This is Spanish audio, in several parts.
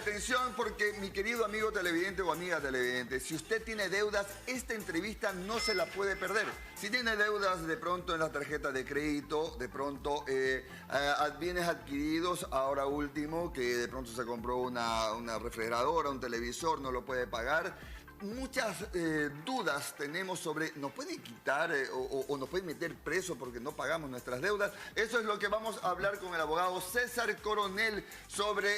Atención, porque mi querido amigo televidente o amiga televidente, si usted tiene deudas, esta entrevista no se la puede perder. Si tiene deudas de pronto en la tarjeta de crédito, de pronto bienes adquiridos, ahora último, que de pronto se compró una refrigeradora, un televisor, no lo puede pagar. Muchas dudas tenemos sobre, ¿nos pueden quitar o nos pueden meter preso porque no pagamos nuestras deudas? Eso es lo que vamos a hablar con el abogado César Coronel sobre,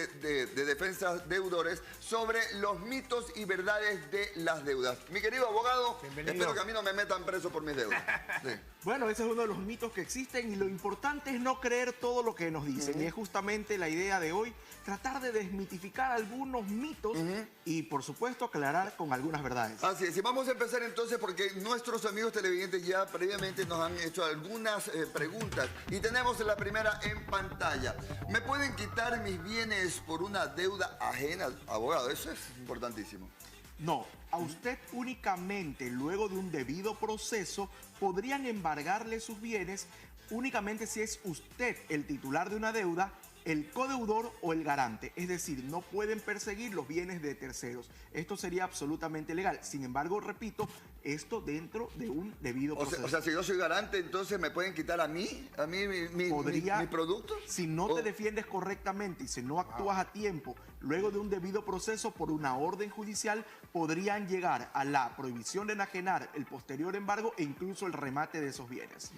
de Defensas Deudores, sobre los mitos y verdades de las deudas. Mi querido abogado, espero que a mí no me metan preso por mis deudas. Sí. Bueno, ese es uno de los mitos que existen y lo importante es no creer todo lo que nos dicen. Y es justamente la idea de hoy, tratar de desmitificar algunos mitos y, por supuesto, aclarar con algunas verdades. Así es, y vamos a empezar entonces porque nuestros amigos televidentes ya previamente nos han hecho algunas preguntas y tenemos la primera en pantalla. ¿Me pueden quitar mis bienes por una deuda ajena? Abogado, eso es importantísimo. No, a usted únicamente luego de un debido proceso podrían embargarle sus bienes únicamente si es usted el titular de una deuda, el codeudor o el garante. Es decir, no pueden perseguir los bienes de terceros. Esto sería absolutamente legal. Sin embargo, repito, esto dentro de un debido proceso. O sea, si yo soy garante, entonces me pueden quitar a mí mi producto. Si no te defiendes correctamente y si no actúas a tiempo, luego de un debido proceso por una orden judicial, podrían llegar a la prohibición de enajenar, el posterior embargo e incluso el remate de esos bienes.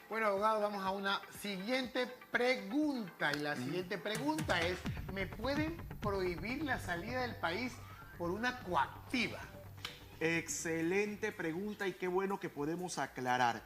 Bueno, abogado, vamos a una siguiente pregunta. Y la siguiente pregunta es, ¿me pueden prohibir la salida del país por una coactiva? Excelente pregunta y qué bueno que podemos aclarar.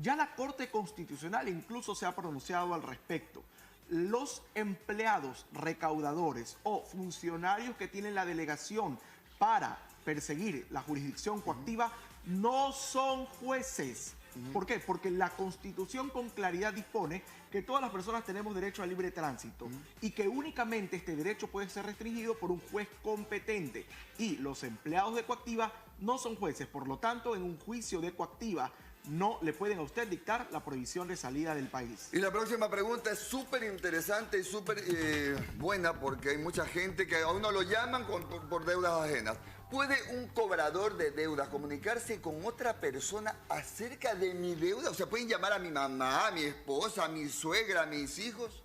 Ya la Corte Constitucional incluso se ha pronunciado al respecto. Los empleados recaudadores o funcionarios que tienen la delegación para perseguir la jurisdicción coactiva no son jueces. ¿Por qué? Porque la Constitución con claridad dispone que todas las personas tenemos derecho a libre tránsito y que únicamente este derecho puede ser restringido por un juez competente. Y los empleados de coactiva no son jueces, por lo tanto, en un juicio de coactiva no le pueden a usted dictar la prohibición de salida del país. Y la próxima pregunta es súper interesante y súper buena porque hay mucha gente que a uno lo llaman por deudas ajenas. ¿Puede un cobrador de deudas comunicarse con otra persona acerca de mi deuda? O sea, ¿pueden llamar a mi mamá, a mi esposa, a mi suegra, a mis hijos?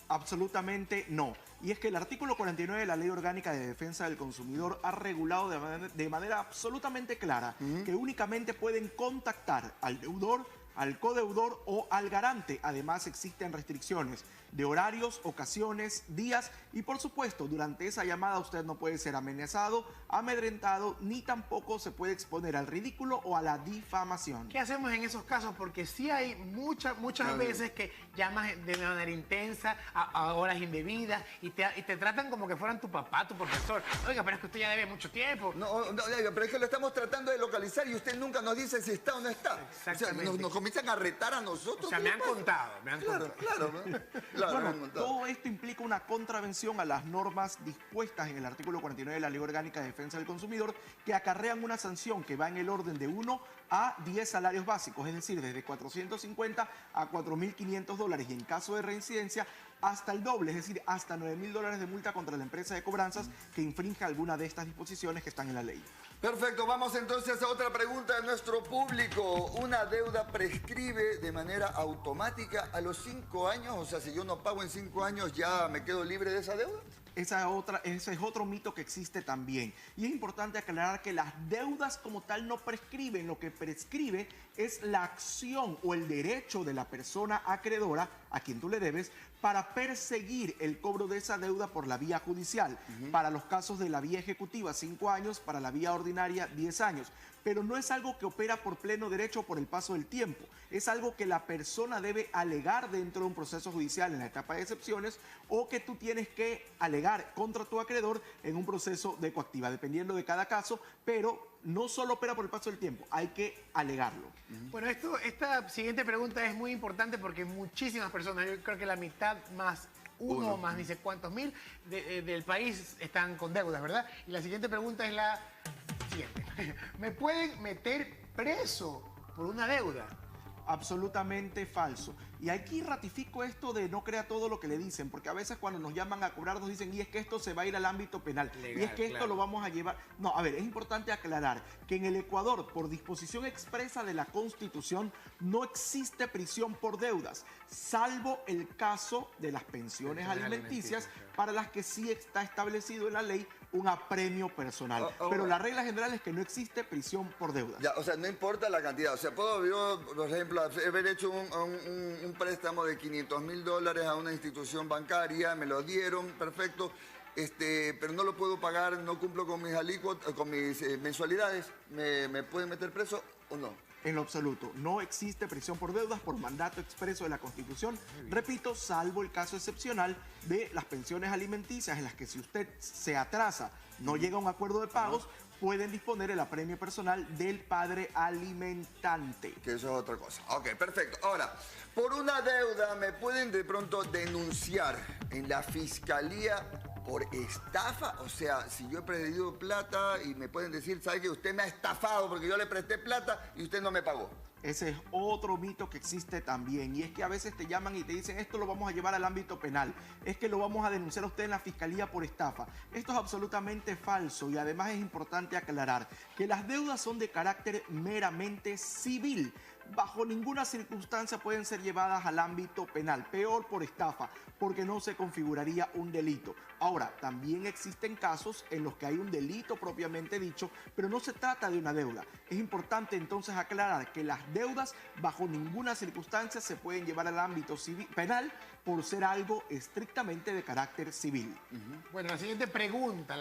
Absolutamente no. Y es que el artículo 49 de la Ley Orgánica de Defensa del Consumidor ha regulado de manera absolutamente clara que únicamente pueden contactar al deudor, al codeudor o al garante. Además, existen restricciones de horarios, ocasiones, días y, por supuesto, durante esa llamada usted no puede ser amenazado, amedrentado, ni tampoco se puede exponer al ridículo o a la difamación. ¿Qué hacemos en esos casos? Porque sí hay muchas veces que llamas de manera intensa, a horas indebidas y te tratan como que fueran tu papá, tu profesor. Oiga, pero es que usted ya debe mucho tiempo. No, oiga, pero es que lo estamos tratando de localizar y usted nunca nos dice si está o no está. Exactamente. O sea, nos comienzan a retar a nosotros. O sea, me han contado. Bueno, todo esto implica una contravención a las normas dispuestas en el artículo 49 de la Ley Orgánica de Defensa del Consumidor que acarrean una sanción que va en el orden de 1 a 10 salarios básicos, es decir, desde 450 a 4.500 dólares y en caso de reincidencia hasta el doble, es decir, hasta 9.000 dólares de multa contra la empresa de cobranzas que infrinja alguna de estas disposiciones que están en la ley. Perfecto, vamos entonces a otra pregunta de nuestro público. ¿Una deuda prescribe de manera automática a los 5 años? O sea, si yo no pago en 5 años, ¿ya me quedo libre de esa deuda? Ese es otro mito que existe también. Y es importante aclarar que las deudas como tal no prescriben. Lo que prescribe es la acción o el derecho de la persona acreedora a quien tú le debes para perseguir el cobro de esa deuda por la vía judicial. Para los casos de la vía ejecutiva, 5 años, para la vía ordinaria, 10 años. Pero no es algo que opera por pleno derecho por el paso del tiempo. Es algo que la persona debe alegar dentro de un proceso judicial en la etapa de excepciones o que tú tienes que alegar contra tu acreedor en un proceso de coactiva, dependiendo de cada caso, pero no solo opera por el paso del tiempo, hay que alegarlo. Bueno, esta siguiente pregunta es muy importante porque muchísimas personas, yo creo que la mitad más uno más ni sé cuántos mil del país están con deudas, ¿verdad? Y la siguiente pregunta es la siguiente. ¿Me pueden meter preso por una deuda? Absolutamente falso. Y aquí ratifico esto de no crea todo lo que le dicen, porque a veces cuando nos llaman a cobrar nos dicen, y es que esto se va a ir al ámbito penal, Legal, y es que esto claro. lo vamos a llevar. No, a ver, es importante aclarar que en el Ecuador, por disposición expresa de la Constitución, no existe prisión por deudas, salvo el caso de las pensiones alimenticias, para las que sí está establecido en la ley un apremio personal. Pero la regla general es que no existe prisión por deudas. Ya, o sea, no importa la cantidad. O sea, puedo yo, por ejemplo, haber hecho un préstamo de $500.000 a una institución bancaria, me lo dieron, perfecto, pero no lo puedo pagar, no cumplo con mis alícuotas, con mis mensualidades, ¿me pueden meter preso o no? En lo absoluto, no existe prisión por deudas por mandato expreso de la Constitución. Repito, salvo el caso excepcional de las pensiones alimenticias, en las que si usted se atrasa, no llega a un acuerdo de pagos, pueden disponer el apremio personal del padre alimentante. Que eso es otra cosa. Ok, perfecto. Ahora, por una deuda me pueden de pronto denunciar en la fiscalía por estafa. O sea, si yo he perdido plata y me pueden decir, ¿sabe que usted me ha estafado porque yo le presté plata y usted no me pagó? Ese es otro mito que existe también, y es que a veces te llaman y te dicen, esto lo vamos a llevar al ámbito penal, es que lo vamos a denunciar a usted en la fiscalía por estafa. Esto es absolutamente falso, y además es importante aclarar que las deudas son de carácter meramente civil. Bajo ninguna circunstancia pueden ser llevadas al ámbito penal, peor por estafa, porque no se configuraría un delito. Ahora, también existen casos en los que hay un delito propiamente dicho, pero no se trata de una deuda. Es importante entonces aclarar que las deudas bajo ninguna circunstancia se pueden llevar al ámbito penal por ser algo estrictamente de carácter civil. Bueno, la siguiente pregunta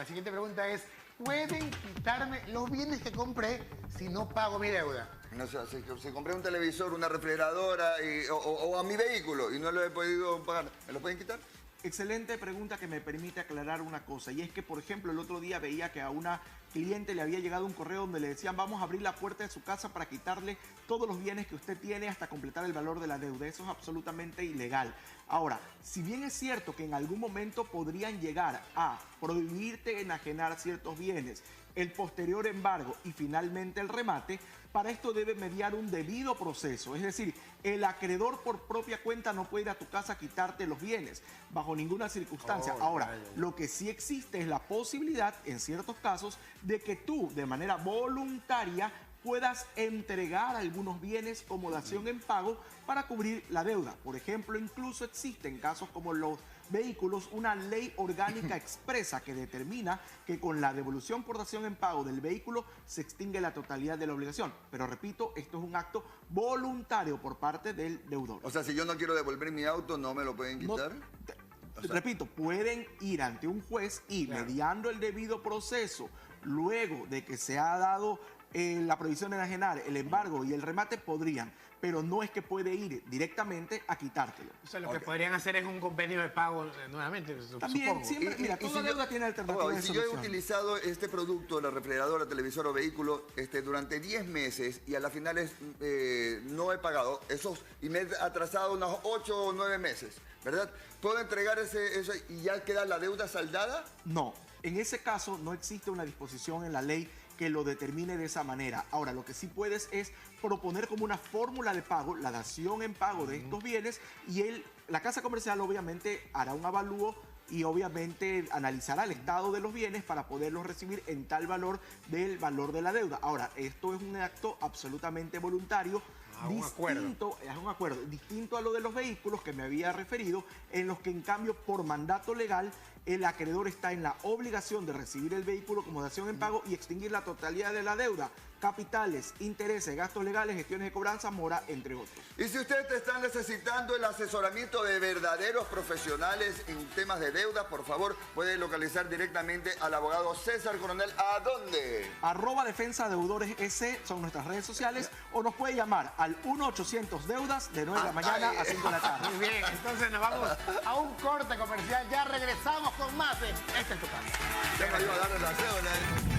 es, ¿pueden quitarme los bienes que compré si no pago mi deuda? No sé, si compré un televisor, una refrigeradora o a mi vehículo y no lo he podido pagar, ¿me lo pueden quitar? Excelente pregunta que me permite aclarar una cosa, y es que, por ejemplo, el otro día veía que a una cliente le había llegado un correo donde le decían, vamos a abrir la puerta de su casa para quitarle todos los bienes que usted tiene hasta completar el valor de la deuda. Eso es absolutamente ilegal. Ahora, si bien es cierto que en algún momento podrían llegar a prohibirte enajenar ciertos bienes, el posterior embargo y finalmente el remate, para esto debe mediar un debido proceso. Es decir, el acreedor por propia cuenta no puede ir a tu casa a quitarte los bienes bajo ninguna circunstancia. Ahora, lo que sí existe es la posibilidad, en ciertos casos, de que tú, de manera voluntaria, puedas entregar algunos bienes como dación en pago para cubrir la deuda. Por ejemplo, incluso existen casos como los vehículos, una ley orgánica expresa que determina que con la devolución por dación en pago del vehículo se extingue la totalidad de la obligación. Pero repito, esto es un acto voluntario por parte del deudor. O sea, si yo no quiero devolver mi auto, ¿no me lo pueden quitar? Repito, pueden ir ante un juez y mediando el debido proceso, luego de que se ha dado la prohibición de enajenar, el embargo y el remate, podrían, pero no es que puede ir directamente a quitártelo. O sea, lo que podrían hacer es un convenio de pago nuevamente, También, supongo. siempre, mira, toda deuda tiene alternativas de Si yo he solución. utilizado este producto, la refrigeradora, televisor o vehículo, durante 10 meses y a la final no he pagado esos y me he atrasado unos 8 o 9 meses, ¿verdad? ¿Puedo entregar eso y ya queda la deuda saldada? No, en ese caso no existe una disposición en la ley que lo determine de esa manera. Ahora, lo que sí puedes es proponer como una fórmula de pago, la dación en pago de estos bienes, y la casa comercial obviamente hará un avalúo y obviamente analizará el estado de los bienes para poderlos recibir en tal valor del valor de la deuda. Ahora, esto es un acto absolutamente voluntario, es un acuerdo distinto a lo de los vehículos que me había referido, en los que en cambio por mandato legal el acreedor está en la obligación de recibir el vehículo como dación en pago y extinguir la totalidad de la deuda, capitales, intereses, gastos legales, gestiones de cobranza, mora, entre otros. Y si ustedes están necesitando el asesoramiento de verdaderos profesionales en temas de deuda, por favor, puede localizar directamente al abogado César Coronel. ¿A dónde? @defensadeudores.es son nuestras redes sociales, o nos puede llamar al 1-800-DEUDAS de 9 de la mañana a 5 de la tarde. Muy bien, entonces nos vamos a un corte comercial. Ya regresamos con más de Esta es tu casa. Venga, yo a darle la cédula.